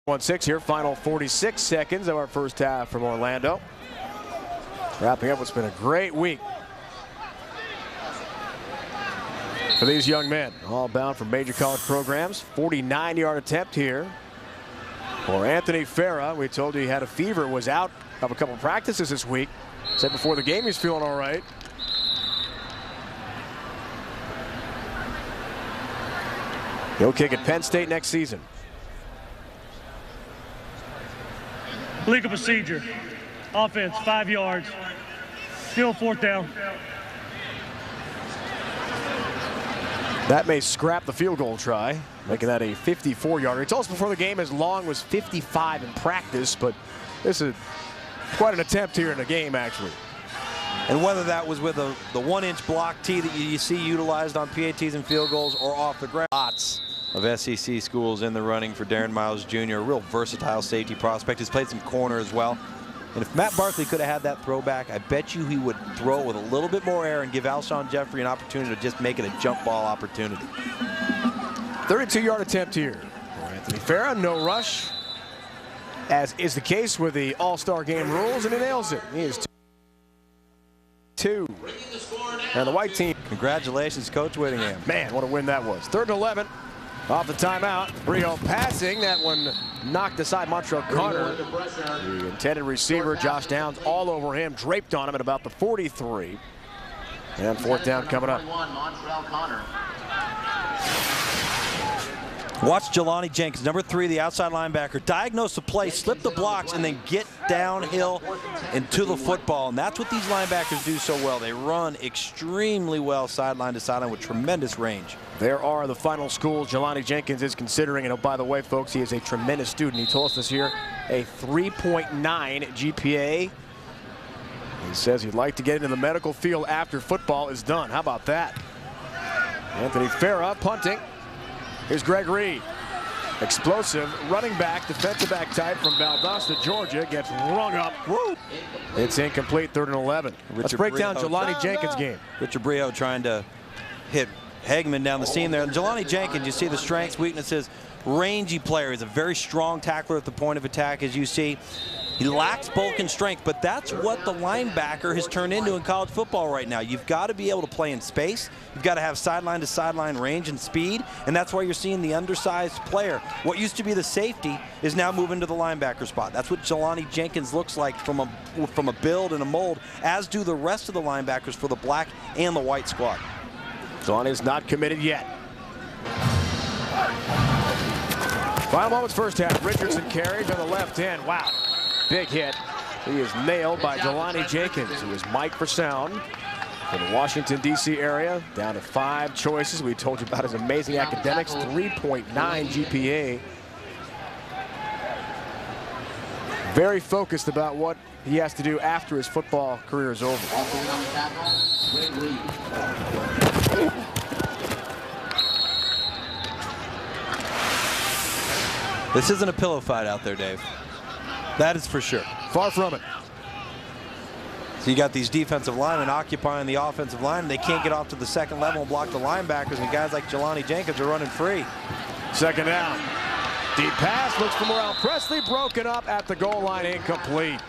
1-6 here, final 46 seconds of our first half from Orlando. Wrapping up what's been a great week for these young men, all bound from major college programs. 49-yard attempt here for Anthony Fera. We told you he had a fever, was out of a couple of practices this week. Said before the game he's feeling all right. He'll kick at Penn State next season. Legal procedure. Offense, 5 yards. Still 4th down. That may scrap the field goal try, making that a 54-yarder. He told us before the game his long was 55 in practice, but this is quite an attempt here in the game, actually. And whether that was with the 1-inch block tee that you see utilized on PATs and field goals or off the ground. Lots of SEC schools in the running for Darren Miles Jr., a real versatile safety prospect. He's played some corner as well. And if Matt Barkley could have had that throwback, I bet you he would throw it with a little bit more air and give Alshon Jeffrey an opportunity to just make it a jump ball opportunity. 32-yard attempt here for Anthony Fera. No rush, as is the case with the All-Star game rules, and he nails it. He is 2. And the white team. Congratulations, Coach Whittingham. Man, what a win that was. 3rd and 11. Off the timeout. Brio passing. That one knocked aside Montreal Carter. The intended receiver, Josh Downs, all over him, draped on him at about the 43. And 4th down coming up. Watch Jelani Jenkins, number 3, the outside linebacker, diagnose the play, slip the blocks, and then get downhill and to the football. And that's what these linebackers do so well. They run extremely well sideline to sideline with tremendous range. There are the final schools Jelani Jenkins is considering. And oh, by the way, folks, he is a tremendous student. He told us this here, a 3.9 GPA. He says he'd like to get into the medical field after football is done. How about that? Anthony Fera punting. Here's Greg Reed. Explosive running back, defensive back type from Valdosta, Georgia, gets rung up. Woo! It's incomplete, 3rd and 11. Let's break down Jelani Jenkins' game. Richard Brio trying to hit Hagman down the seam there. And Jelani Jenkins, you see the strengths, weaknesses, rangy player. He's a very strong tackler at the point of attack, as you see. He lacks bulk and strength, but that's what the linebacker has turned into in college football right now. You've got to be able to play in space. You've got to have sideline to sideline range and speed, and that's why you're seeing the undersized player. What used to be the safety is now moving to the linebacker spot. That's what Jelani Jenkins looks like from a build and a mold, as do the rest of the linebackers for the black and the white squad. Jelani is not committed yet. Final moments first half. Richardson carries on the left end. Wow. Big hit. He is nailed by Jelani Jenkins, who is Mike for sound from the Washington, D.C. area. Down to 5 choices. We told you about his amazing academics. 3.9 GPA. Very focused about what he has to do after his football career is over. This isn't a pillow fight out there, Dave. That is for sure. Far from it. So you got these defensive linemen occupying the offensive line, and they can't get off to the second level and block the linebackers, and guys like Jelani Jenkins are running free. 2nd down. Deep pass, looks for Morrell Presley, broken up at the goal line, incomplete.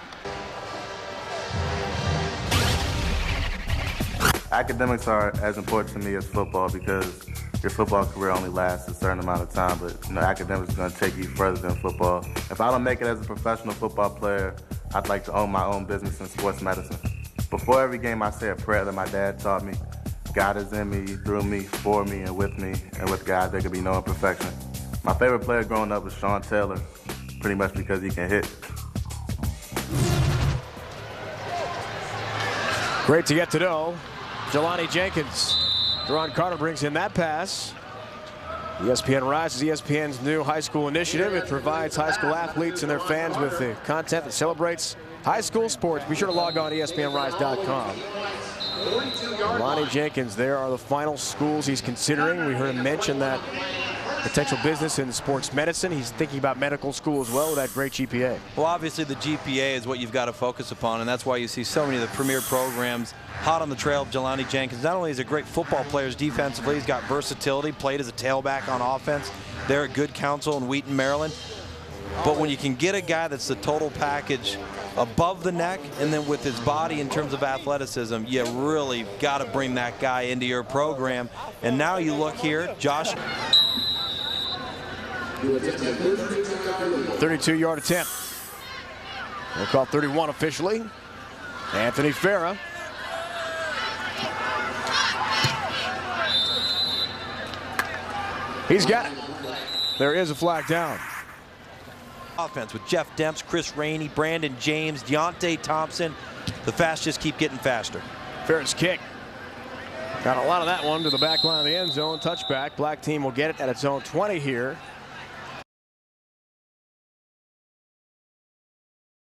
Academics are as important to me as football because your football career only lasts a certain amount of time, but academics are going to take you further than football. If I don't make it as a professional football player, I'd like to own my own business in sports medicine. Before every game, I say a prayer that my dad taught me. God is in me, through me, for me, and with God, there can be no imperfection. My favorite player growing up was Sean Taylor, pretty much because he can hit. Great to get to know Jelani Jenkins. Ron Carter brings in that pass. ESPN Rise is ESPN's new high school initiative. It provides high school athletes and their fans with the content that celebrates high school sports. Be sure to log on to ESPNRise.com. Jelani Jenkins, there are the final schools he's considering. We heard him mention that potential business in sports medicine. He's thinking about medical school as well with that great GPA. Well, obviously the GPA is what you've got to focus upon, and that's why you see so many of the premier programs hot on the trail of Jelani Jenkins. Not only is he a great football player defensively, he's got versatility, played as a tailback on offense there at Good Counsel in Wheaton, Maryland. But when you can get a guy that's the total package above the neck and then with his body in terms of athleticism, you really got to bring that guy into your program. And now you look here, Josh. 32-yard attempt. We'll call 31 officially. Anthony Fera. He's got it. There is a flag down. Offense with Jeff Demps, Chris Rainey, Brandon James, Deontay Thompson. The fast just keep getting faster. Fera's kick. Got a lot of that one to the back line of the end zone. Touchback. Black team will get it at its own 20 here.